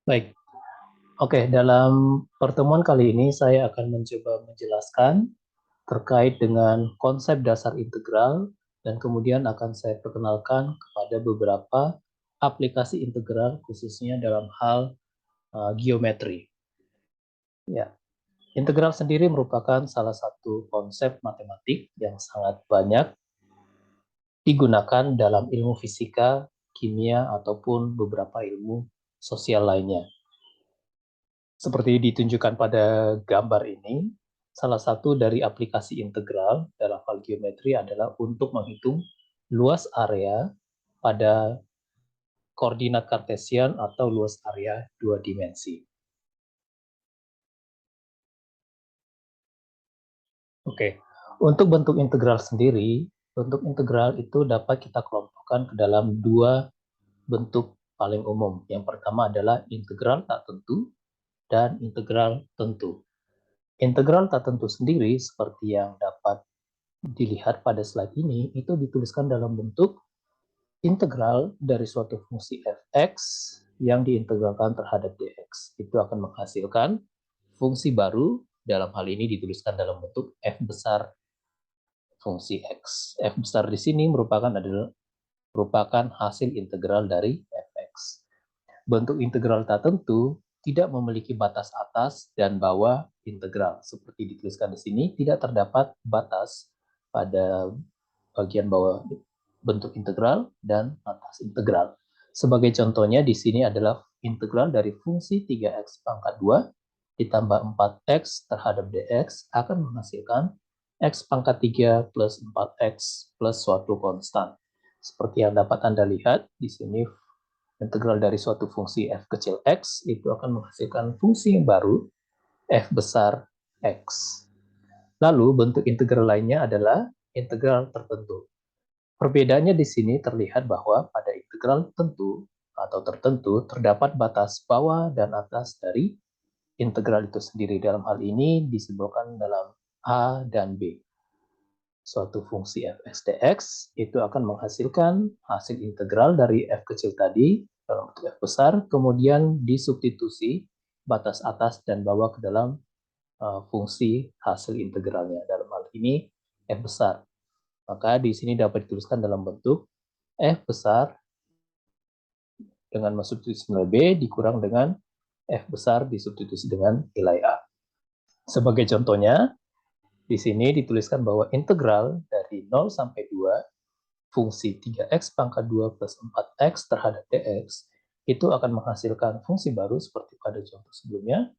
Baik, oke. Dalam pertemuan kali ini saya akan mencoba menjelaskan terkait dengan konsep dasar integral dan kemudian akan saya perkenalkan kepada beberapa aplikasi integral khususnya dalam hal geometri. Ya, integral sendiri merupakan salah satu konsep matematik yang sangat banyak digunakan dalam ilmu fisika, kimia, ataupun beberapa ilmu sosial lainnya. Seperti ditunjukkan pada gambar ini, salah satu dari aplikasi integral dalam hal geometri adalah untuk menghitung luas area pada koordinat kartesian atau luas area dua dimensi. Oke, untuk bentuk integral sendiri, bentuk integral itu dapat kita kelompokkan ke dalam dua bentuk paling umum. Yang pertama adalah integral tak tentu dan integral tentu. Integral tak tentu sendiri, seperti yang dapat dilihat pada slide ini, itu dituliskan dalam bentuk integral dari suatu fungsi fx yang diintegralkan terhadap dx. Itu akan menghasilkan fungsi baru, dalam hal ini dituliskan dalam bentuk f besar fungsi x. F besar di sini merupakan hasil integral dari fx. Bentuk integral tak tentu tidak memiliki batas atas dan bawah integral. Seperti dituliskan di sini, tidak terdapat batas pada bagian bawah bentuk integral dan atas integral. Sebagai contohnya di sini adalah integral dari fungsi 3x pangkat 2 ditambah 4x terhadap dx akan menghasilkan x pangkat 3 plus 4x plus suatu konstan. Seperti yang dapat Anda lihat di sini, integral dari suatu fungsi f kecil x itu akan menghasilkan fungsi yang baru f besar x. Lalu bentuk integral lainnya adalah integral tertentu. Perbedaannya di sini terlihat bahwa pada integral tentu atau tertentu terdapat batas bawah dan atas dari integral itu sendiri. Dalam hal ini disimbolkan dalam A dan B. Suatu fungsi fx dx itu akan menghasilkan hasil integral dari f kecil tadi dalam bentuk f besar, kemudian disubstitusi batas atas dan bawah ke dalam fungsi hasil integralnya. Dalam hal ini f besar. Maka di sini dapat dituliskan dalam bentuk f besar dengan mensubstitusi nilai b dikurang dengan f besar disubstitusi dengan nilai a. Sebagai contohnya, di sini dituliskan bahwa integral dari 0 sampai 2 fungsi 3x pangkat 2 plus 4x terhadap dx itu akan menghasilkan fungsi baru seperti pada contoh sebelumnya,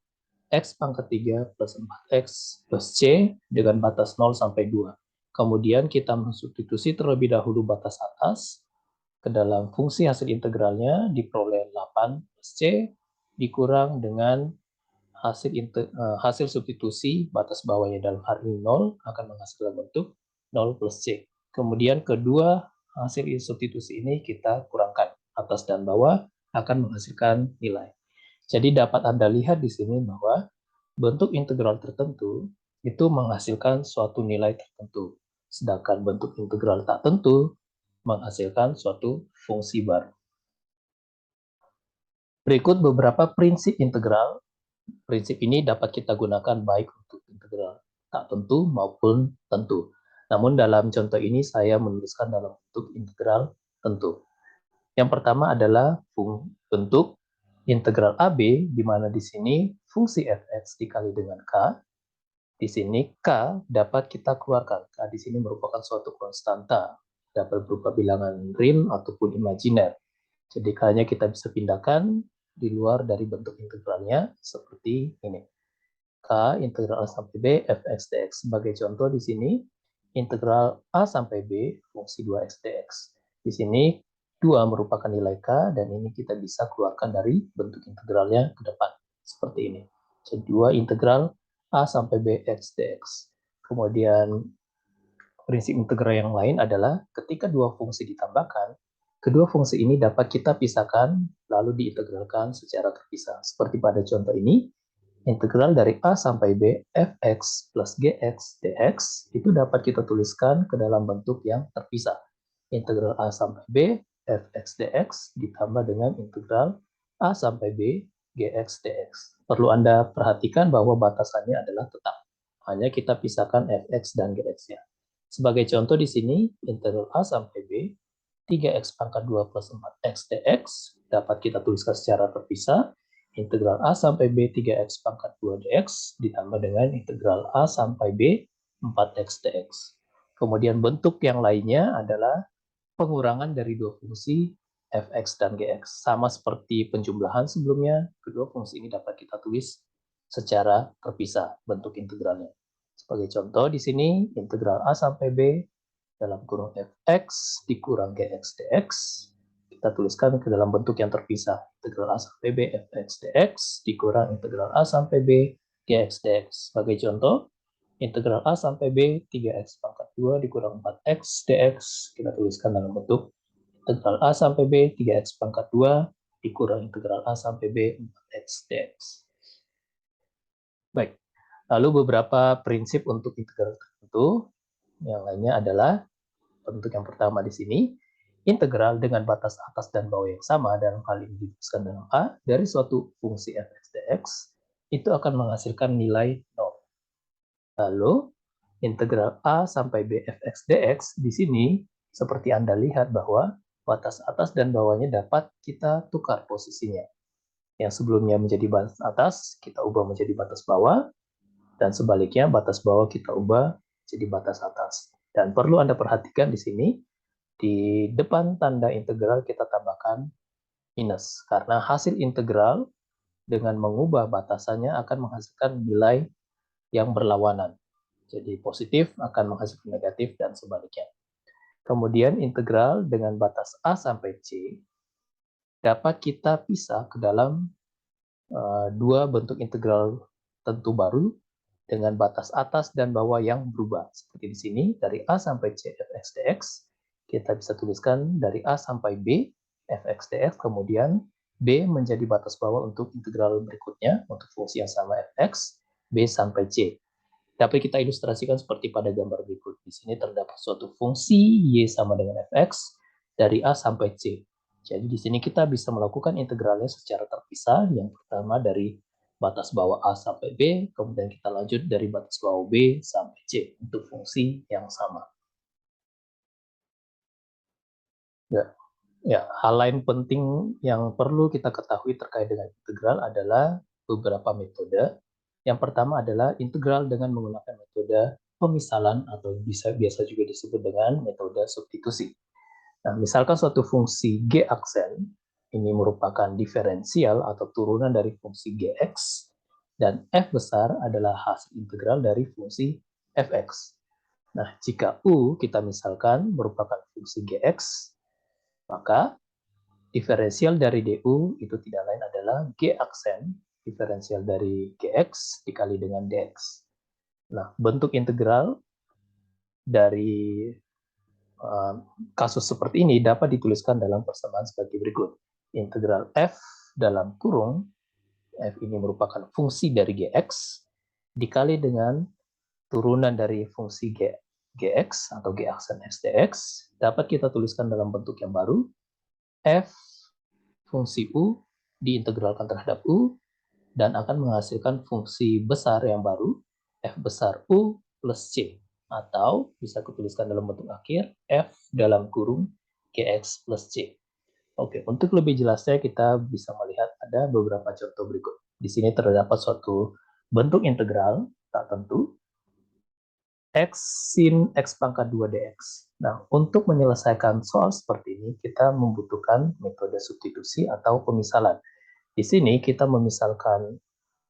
x pangkat 3 plus 4x plus c dengan batas 0 sampai 2. Kemudian kita mensubstitusi terlebih dahulu batas atas ke dalam fungsi hasil integralnya, diperoleh 8 plus c dikurang dengan hasil substitusi batas bawahnya dalam hal ini 0 akan menghasilkan bentuk 0 plus c. Kemudian kedua hasil substitusi ini kita kurangkan, atas dan bawah akan menghasilkan nilai. Jadi dapat Anda lihat di sini bahwa bentuk integral tertentu itu menghasilkan suatu nilai tertentu, sedangkan bentuk integral tak tentu menghasilkan suatu fungsi baru. Berikut beberapa prinsip integral. Prinsip ini dapat kita gunakan baik untuk integral tak tentu maupun tentu. Namun dalam contoh ini saya menuliskan dalam bentuk integral tentu. Yang pertama adalah bentuk integral AB, di mana di sini fungsi fx dikali dengan k. Di sini k dapat kita keluarkan. K di sini merupakan suatu konstanta, dapat berupa bilangan real ataupun imajiner. Jadi k-nya kita bisa pindahkan di luar dari bentuk integralnya seperti ini. K integral A sampai B fx dx. Sebagai contoh di sini, integral A sampai B fungsi 2x dx. Di sini 2 merupakan nilai K, dan ini kita bisa keluarkan dari bentuk integralnya ke depan. Seperti ini. Jadi 2 integral A sampai B x dx. Kemudian prinsip integral yang lain adalah ketika dua fungsi ditambahkan, kedua fungsi ini dapat kita pisahkan lalu diintegralkan secara terpisah. Seperti pada contoh ini, integral dari A sampai B fx plus gx dx itu dapat kita tuliskan ke dalam bentuk yang terpisah. Integral A sampai B fx dx ditambah dengan integral A sampai B Gx dx. Perlu Anda perhatikan bahwa batasannya adalah tetap. Hanya kita pisahkan fx dan gx-nya. Sebagai contoh di sini, integral a sampai b, 3x pangkat 2 plus 4x dx, dapat kita tuliskan secara terpisah. Integral a sampai b 3x pangkat 2 dx, ditambah dengan integral a sampai b 4x dx. Kemudian bentuk yang lainnya adalah pengurangan dari dua fungsi fx dan gx. Sama seperti penjumlahan sebelumnya, kedua fungsi ini dapat kita tulis secara terpisah bentuk integralnya. Sebagai contoh di sini, integral a sampai b dalam kurung fx dikurang gx dx, kita tuliskan ke dalam bentuk yang terpisah. Integral a sampai b fx dx dikurang integral a sampai b gx dx. Sebagai contoh, integral a sampai b 3x pangkat 2 dikurang 4x dx, kita tuliskan dalam bentuk integral a sampai b 3x pangkat 2 dikurang integral a sampai b 4x dx. Baik, lalu beberapa prinsip untuk integral tertentu. Yang lainnya adalah bentuk yang pertama di sini, integral dengan batas atas dan bawah yang sama, dalam hal ini dituliskan dalam A, dari suatu fungsi fx dx, itu akan menghasilkan nilai 0. Lalu, integral A sampai B fx dx di sini, seperti Anda lihat bahwa batas atas dan bawahnya dapat kita tukar posisinya. Yang sebelumnya menjadi batas atas, kita ubah menjadi batas bawah, dan sebaliknya batas bawah kita ubah jadi batas atas. Dan perlu Anda perhatikan di sini, di depan tanda integral kita tambahkan minus, karena hasil integral dengan mengubah batasannya akan menghasilkan nilai yang berlawanan. Jadi positif akan menghasilkan negatif dan sebaliknya. Kemudian integral dengan batas A sampai C dapat kita pisah ke dalam dua bentuk integral tentu baru dengan batas atas dan bawah yang berubah. Seperti di sini, dari A sampai C fx dx, kita bisa tuliskan dari A sampai B fx dx, kemudian B menjadi batas bawah untuk integral berikutnya, untuk fungsi yang sama fx, B sampai C. Dapat kita ilustrasikan seperti pada gambar berikut. Di sini terdapat suatu fungsi Y sama dengan fx dari A sampai C. Jadi di sini kita bisa melakukan integralnya secara terpisah. Yang pertama dari batas bawah A sampai B, kemudian kita lanjut dari batas bawah B sampai C untuk fungsi yang sama. Ya, ya, hal lain penting yang perlu kita ketahui terkait dengan integral adalah beberapa metode. Yang pertama adalah integral dengan menggunakan metode pemisalan atau biasa juga disebut dengan metode substitusi. Nah, misalkan suatu fungsi g aksen ini merupakan diferensial atau turunan dari fungsi gx, dan f besar adalah hasil integral dari fungsi fx. Nah, jika u kita misalkan merupakan fungsi gx, maka diferensial dari du itu tidak lain adalah g aksen diferensial dari gx dikali dengan dx. Nah, bentuk integral dari kasus seperti ini dapat dituliskan dalam persamaan sebagai berikut. Integral f dalam kurung, f ini merupakan fungsi dari gx, dikali dengan turunan dari fungsi gx atau g aksen x dx, dapat kita tuliskan dalam bentuk yang baru, f fungsi u diintegralkan terhadap u, dan akan menghasilkan fungsi besar yang baru, f besar u plus c, atau bisa kutuliskan dalam bentuk akhir, f dalam kurung gx plus c. Oke, untuk lebih jelasnya kita bisa melihat ada beberapa contoh berikut. Di sini terdapat suatu bentuk integral tak tentu, x sin x pangkat 2 dx. Nah, untuk menyelesaikan soal seperti ini, kita membutuhkan metode substitusi atau pemisalan. Di sini kita memisalkan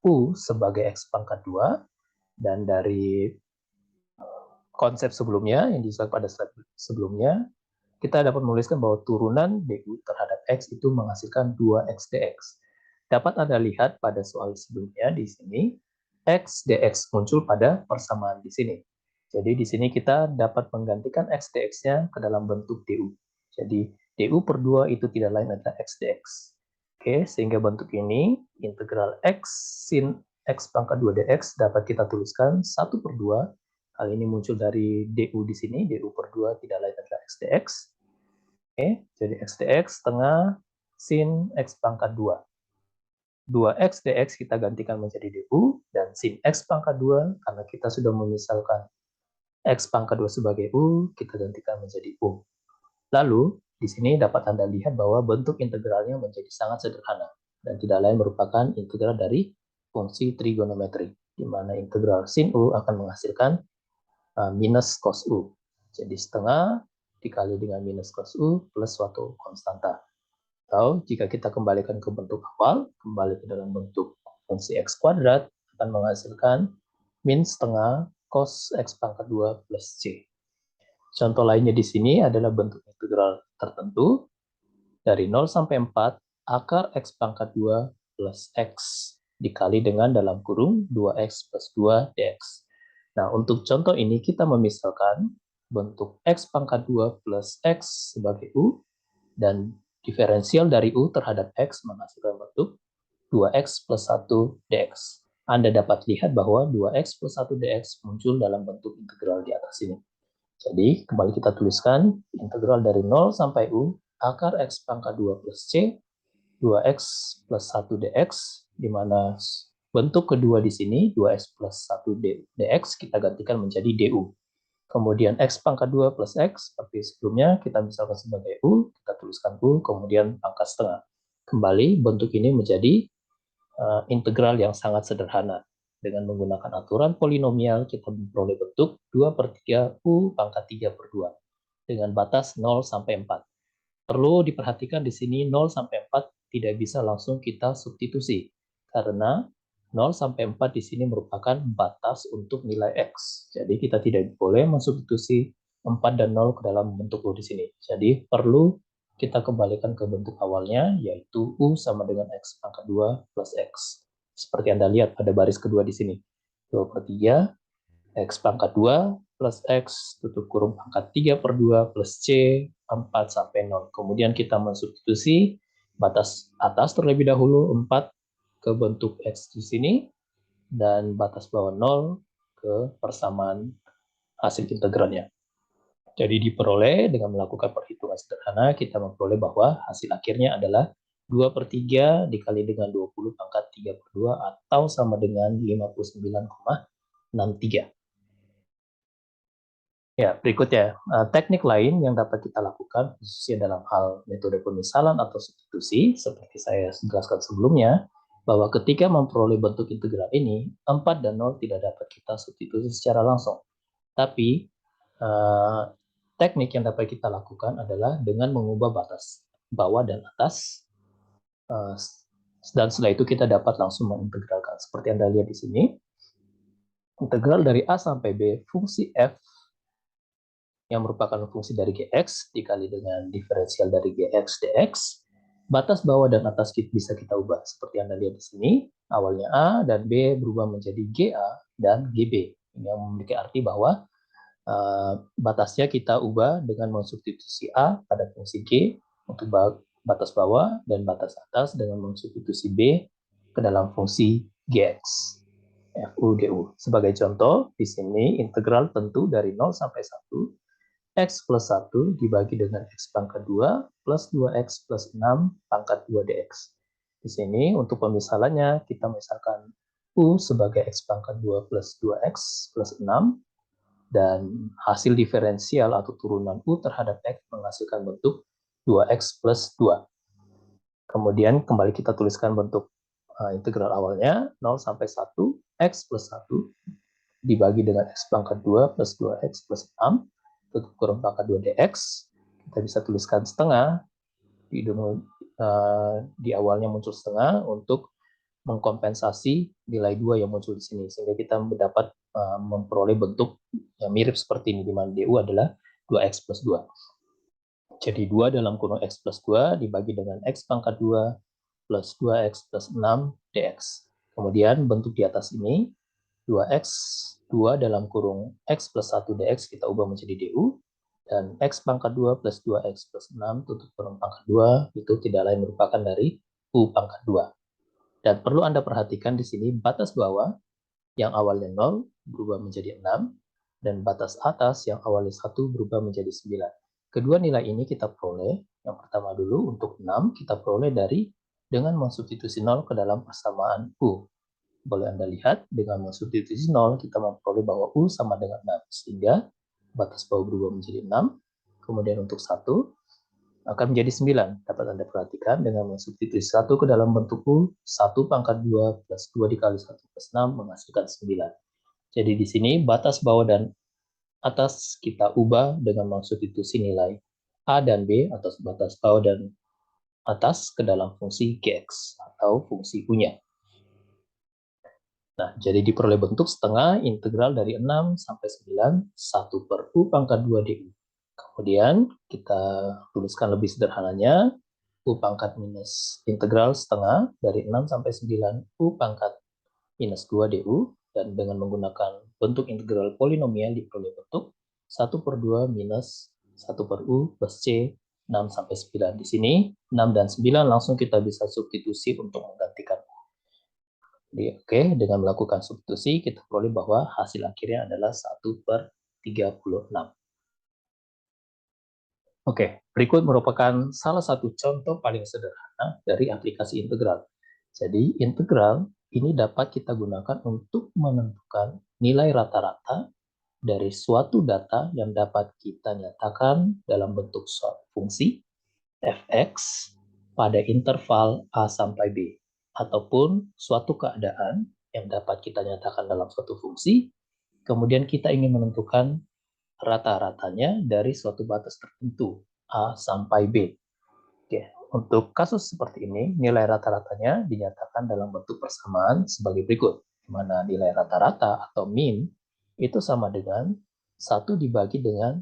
U sebagai X pangkat 2, dan dari konsep sebelumnya, yang disebut pada slide sebelumnya, kita dapat menuliskan bahwa turunan DU terhadap X itu menghasilkan 2X dx. Dapat Anda lihat pada soal sebelumnya di sini, X dx muncul pada persamaan di sini. Jadi di sini kita dapat menggantikan X dx-nya ke dalam bentuk DU. Jadi DU per 2 itu tidak lain adalah X dx. Oke, sehingga bentuk ini, integral X sin X pangkat 2 dx dapat kita tuliskan 1 per 2. Hal ini muncul dari DU di sini, DU per 2 tidak lain adalah X dx. Oke, jadi X dx setengah sin X pangkat 2. 2x dx kita gantikan menjadi du, dan sin x pangkat 2, karena kita sudah memisalkan x pangkat 2 sebagai u, kita gantikan menjadi u. Lalu, di sini dapat Anda lihat bahwa bentuk integralnya menjadi sangat sederhana, dan tidak lain merupakan integral dari fungsi trigonometri, di mana integral sin u akan menghasilkan minus cos u. Jadi setengah dikali dengan minus cos u plus suatu konstanta. Atau jika kita kembalikan ke bentuk awal, kembali ke dalam bentuk fungsi x kuadrat, akan menghasilkan min setengah cos x pangkat 2 plus c. Contoh lainnya di sini adalah bentuk integral tertentu dari 0 sampai 4 akar x pangkat 2 plus x dikali dengan dalam kurung 2x plus 2 dx. Nah, untuk contoh ini kita memisalkan bentuk x pangkat 2 plus x sebagai u, dan diferensial dari u terhadap x menghasilkan bentuk 2x plus 1 dx. Anda dapat lihat bahwa 2x plus 1 dx muncul dalam bentuk integral di atas ini. Jadi, kembali kita tuliskan integral dari 0 sampai u akar x pangkat 2 plus c, 2x plus 1 dx, di mana bentuk kedua di sini, 2x plus 1 dx, kita gantikan menjadi du. Kemudian x pangkat 2 plus x, seperti sebelumnya, kita misalkan sebagai u, kita tuliskan u, kemudian pangkat setengah. Kembali, bentuk ini menjadi integral yang sangat sederhana. Dengan menggunakan aturan polinomial, kita memperoleh bentuk 2/3 u pangkat 3/2 dengan batas 0 sampai 4. Perlu diperhatikan di sini 0 sampai 4 tidak bisa langsung kita substitusi, karena 0 sampai 4 di sini merupakan batas untuk nilai x. Jadi kita tidak boleh mensubstitusi 4 dan 0 ke dalam bentuk u di sini. Jadi perlu kita kembalikan ke bentuk awalnya, yaitu u sama dengan x pangkat 2 plus x. Seperti Anda lihat pada baris kedua di sini. 2/3 x pangkat 2 plus x tutup kurung pangkat 3/2 plus c 4 sampai 0. Kemudian kita mensubstitusi batas atas terlebih dahulu 4 ke bentuk x di sini, dan batas bawah 0 ke persamaan hasil integralnya. Jadi diperoleh dengan melakukan perhitungan sederhana, kita memperoleh bahwa hasil akhirnya adalah 2/3 dikali dengan 20 pangkat 3/2 atau sama dengan 59,63. Ya, berikutnya, teknik lain yang dapat kita lakukan, khususnya dalam hal metode pemisalan atau substitusi, seperti saya jelaskan sebelumnya, bahwa ketika memperoleh bentuk integral ini, 4 dan 0 tidak dapat kita substitusi secara langsung. Tapi, teknik yang dapat kita lakukan adalah dengan mengubah batas bawah dan atas, dan setelah itu kita dapat langsung mengintegralkan. Seperti Anda lihat di sini, integral dari A sampai B fungsi f yang merupakan fungsi dari gx dikali dengan diferensial dari gx dx, batas bawah dan atas bisa kita ubah. Seperti Anda lihat di sini, awalnya A dan B berubah menjadi GA dan GB. Ini yang memiliki arti bahwa batasnya kita ubah dengan mensubstitusi A pada fungsi G untuk batas bawah, dan batas atas dengan mensubstitusi B ke dalam fungsi GX. FU DU. Sebagai contoh, di sini integral tentu dari 0 sampai 1, x plus 1 dibagi dengan x pangkat 2 plus 2x plus 6 pangkat 2 dx. Di sini untuk pemisalannya kita misalkan u sebagai x pangkat 2 plus 2x plus 6, dan hasil diferensial atau turunan u terhadap x menghasilkan bentuk 2x plus 2. Kemudian kembali kita tuliskan bentuk integral awalnya 0 sampai 1, x plus 1 dibagi dengan x pangkat 2 plus 2x plus 6 tutup kurung pangkat 2 dx. Kita bisa tuliskan setengah, di awalnya muncul setengah untuk mengkompensasi nilai 2 yang muncul di sini, sehingga kita dapat memperoleh bentuk yang mirip seperti ini, di mana du adalah 2x plus 2. Jadi 2 dalam kurung x plus 2 dibagi dengan x pangkat 2 plus 2x plus 6 dx. Kemudian bentuk di atas ini, 2x 2 dalam kurung x plus 1 dx kita ubah menjadi du, dan x pangkat 2 plus 2x plus 6 tutup kurung pangkat 2 itu tidak lain merupakan dari u pangkat 2. Dan perlu Anda perhatikan di sini batas bawah yang awalnya 0 berubah menjadi 6, dan batas atas yang awalnya 1 berubah menjadi 9. Kedua nilai ini kita peroleh, yang pertama dulu untuk 6 kita peroleh dari dengan mensubstitusi 0 ke dalam persamaan U. Boleh Anda lihat, dengan mensubstitusi 0, kita memperoleh bahwa U sama dengan 6. Sehingga batas bawah berubah menjadi 6. Kemudian untuk 1, akan menjadi 9. Dapat Anda perhatikan, dengan mensubstitusi 1 ke dalam bentuk U, 1 pangkat 2 plus 2 dikali 1 plus 6 menghasilkan 9. Jadi di sini batas bawah dan atas kita ubah dengan mensubstitusi nilai A dan B atau batas bawah dan atas ke dalam fungsi Gx atau fungsi U-nya. Nah, jadi diperoleh bentuk setengah integral dari 6 sampai 9, 1 per U pangkat 2 DU. Kemudian kita tuliskan lebih sederhananya, U pangkat minus integral setengah dari 6 sampai 9 U pangkat minus 2 DU, dan dengan menggunakan bentuk integral polinomial diperoleh bentuk 1 per 2 minus 1 per U plus C 6 sampai 9. Di sini 6 dan 9 langsung kita bisa substitusi untuk menggantikan. Jadi, oke, dengan melakukan substitusi kita peroleh bahwa hasil akhirnya adalah 1 per 36. Oke, berikut merupakan salah satu contoh paling sederhana dari aplikasi integral. Jadi, integral ini dapat kita gunakan untuk menentukan nilai rata-rata dari suatu data yang dapat kita nyatakan dalam bentuk suatu fungsi fx pada interval A sampai B, ataupun suatu keadaan yang dapat kita nyatakan dalam suatu fungsi, kemudian kita ingin menentukan rata-ratanya dari suatu batas tertentu, A sampai B. Oke, untuk kasus seperti ini, nilai rata-ratanya dinyatakan dalam bentuk persamaan sebagai berikut, di mana nilai rata-rata atau mean itu sama dengan 1 dibagi dengan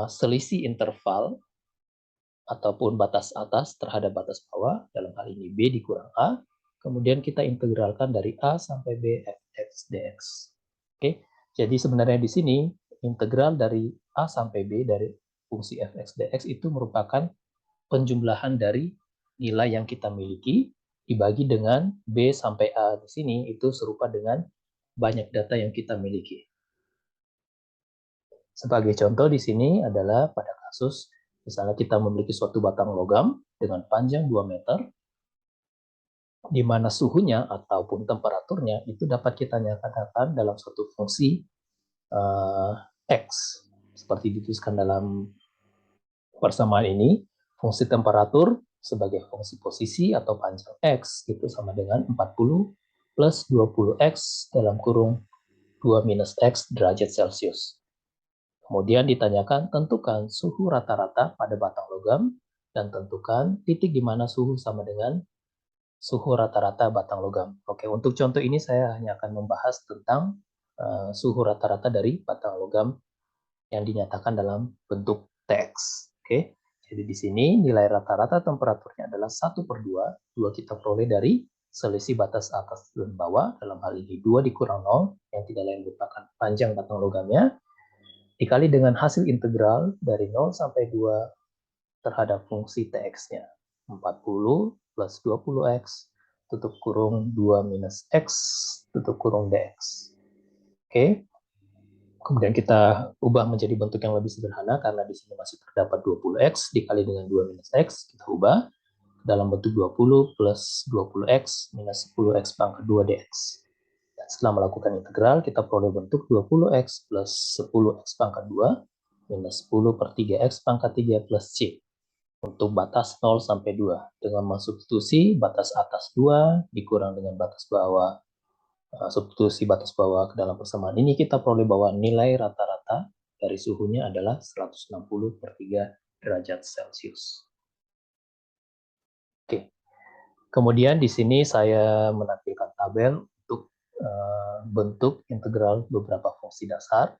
selisih interval ataupun batas atas terhadap batas bawah, dalam hal ini B dikurang A, kemudian kita integralkan dari A sampai B fx dx. Oke, jadi sebenarnya di sini integral dari A sampai B dari fungsi fx dx itu merupakan penjumlahan dari nilai yang kita miliki dibagi dengan B sampai A di sini itu serupa dengan banyak data yang kita miliki. Sebagai contoh di sini adalah pada kasus misalnya kita memiliki suatu batang logam dengan panjang 2 meter, di mana suhunya ataupun temperaturnya itu dapat kita nyatakan dalam suatu fungsi X. Seperti dituliskan dalam persamaan ini, fungsi temperatur sebagai fungsi posisi atau panjang X itu sama dengan 40 plus 20X dalam kurung 2 minus X derajat Celcius. Kemudian ditanyakan, tentukan suhu rata-rata pada batang logam dan tentukan titik di mana suhu sama dengan suhu rata-rata batang logam. Oke, untuk contoh ini saya hanya akan membahas tentang suhu rata-rata dari batang logam yang dinyatakan dalam bentuk TX. Oke, jadi di sini nilai rata-rata temperaturnya adalah 1 per 2. 2 kita peroleh dari selisih batas atas dan bawah, dalam hal ini 2 dikurang 0, yang tidak lain merupakan panjang batang logamnya, dikali dengan hasil integral dari 0 sampai 2 terhadap fungsi Tx-nya. 40 plus 20x tutup kurung 2 minus x tutup kurung dx. Oke. Kemudian kita ubah menjadi bentuk yang lebih sederhana karena di sini masih terdapat 20x dikali dengan 2 minus x. Kita ubah dalam bentuk 20 plus 20x minus 10x pangkat 2 dx. Setelah melakukan integral, kita peroleh bentuk 20x plus 10x pangkat 2 minus 10 per 3x pangkat 3 plus c untuk batas 0 sampai 2. Dengan mensubstitusi batas atas 2 dikurang dengan batas bawah, substitusi batas bawah ke dalam persamaan ini, kita peroleh bahwa nilai rata-rata dari suhunya adalah 160 per 3 derajat Celcius. Oke. Kemudian di sini saya menampilkan tabel untuk bentuk integral beberapa fungsi dasar.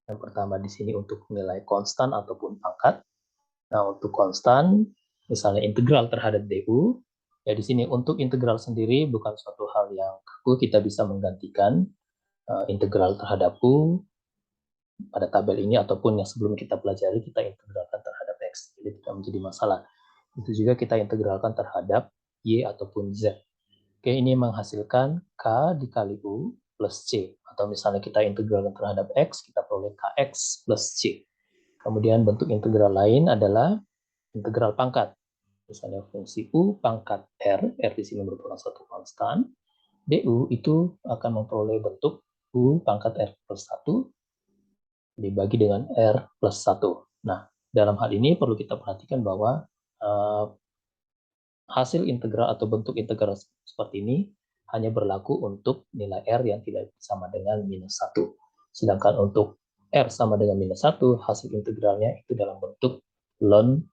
Yang pertama di sini untuk nilai konstan ataupun pangkat. Nah, untuk konstan, misalnya integral terhadap du, ya di sini untuk integral sendiri bukan suatu hal yang kaku, kita bisa menggantikan integral terhadap u pada tabel ini ataupun yang sebelum kita pelajari kita integralkan terhadap x, jadi tidak menjadi masalah. Itu juga kita integralkan terhadap y ataupun z. Oke, ini menghasilkan K dikali U plus C. Atau misalnya kita integralkan terhadap X, kita peroleh KX plus C. Kemudian bentuk integral lain adalah integral pangkat. Misalnya fungsi U pangkat R di sini merupakan suatu konstan, DU itu akan memperoleh bentuk U pangkat R plus 1 dibagi dengan R plus 1. Nah, dalam hal ini perlu kita perhatikan bahwa hasil integral atau bentuk integral seperti ini hanya berlaku untuk nilai R yang tidak sama dengan minus 1. Sedangkan untuk R sama dengan minus 1, hasil integralnya itu dalam bentuk ln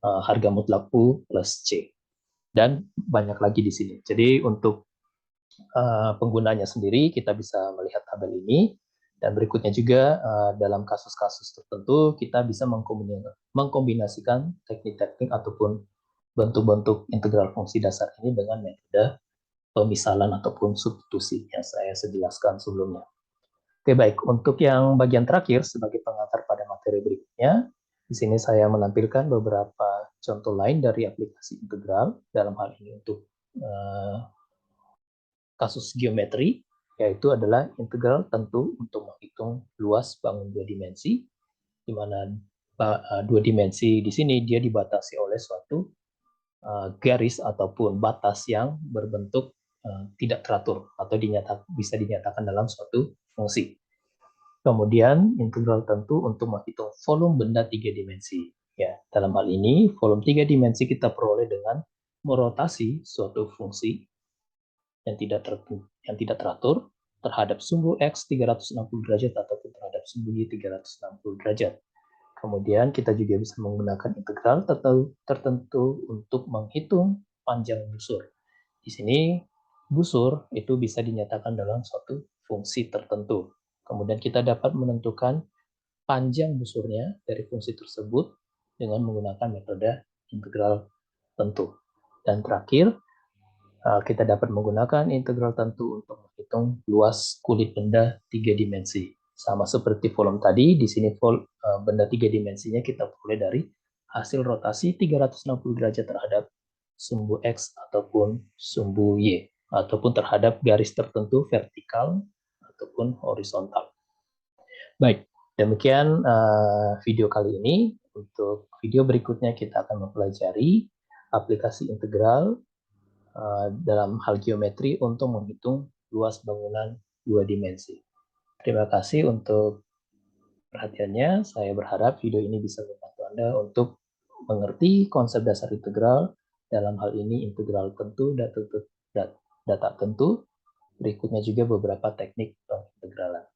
harga mutlak U plus C. Dan banyak lagi di sini. Jadi untuk penggunanya sendiri kita bisa melihat tabel ini, dan berikutnya juga dalam kasus-kasus tertentu kita bisa mengkombinasikan teknik-teknik ataupun bentuk-bentuk integral fungsi dasar ini dengan metode pemisalan ataupun substitusi yang saya jelaskan sebelumnya. Oke, baik. Untuk yang bagian terakhir sebagai pengantar pada materi berikutnya, di sini saya menampilkan beberapa contoh lain dari aplikasi integral dalam hal ini untuk kasus geometri, yaitu adalah integral tentu untuk menghitung luas bangun dua dimensi, di mana dua dimensi di sini dia dibatasi oleh suatu garis ataupun batas yang berbentuk tidak teratur atau bisa dinyatakan dalam suatu fungsi. Kemudian integral tentu untuk menghitung volume benda tiga dimensi. Ya, dalam hal ini volume tiga dimensi kita peroleh dengan merotasi suatu fungsi yang tidak teratur terhadap sumbu X 360 derajat ataupun terhadap sumbu Y 360 derajat. Kemudian kita juga bisa menggunakan integral tertentu untuk menghitung panjang busur. Di sini busur itu bisa dinyatakan dalam suatu fungsi tertentu. Kemudian kita dapat menentukan panjang busurnya dari fungsi tersebut dengan menggunakan metode integral tentu. Dan terakhir, kita dapat menggunakan integral tentu untuk menghitung luas kulit benda tiga dimensi. Sama seperti volume tadi, di sini benda tiga dimensinya kita peroleh dari hasil rotasi 360 derajat terhadap sumbu X ataupun sumbu Y, ataupun terhadap garis tertentu vertikal ataupun horizontal. Baik, demikian video kali ini. Untuk video berikutnya kita akan mempelajari aplikasi integral dalam hal geometri untuk menghitung luas bangunan dua dimensi. Terima kasih untuk perhatiannya. Saya berharap video ini bisa membantu Anda untuk mengerti konsep dasar integral, dalam hal ini integral tentu, data tentu, berikutnya juga beberapa teknik pengintegralan.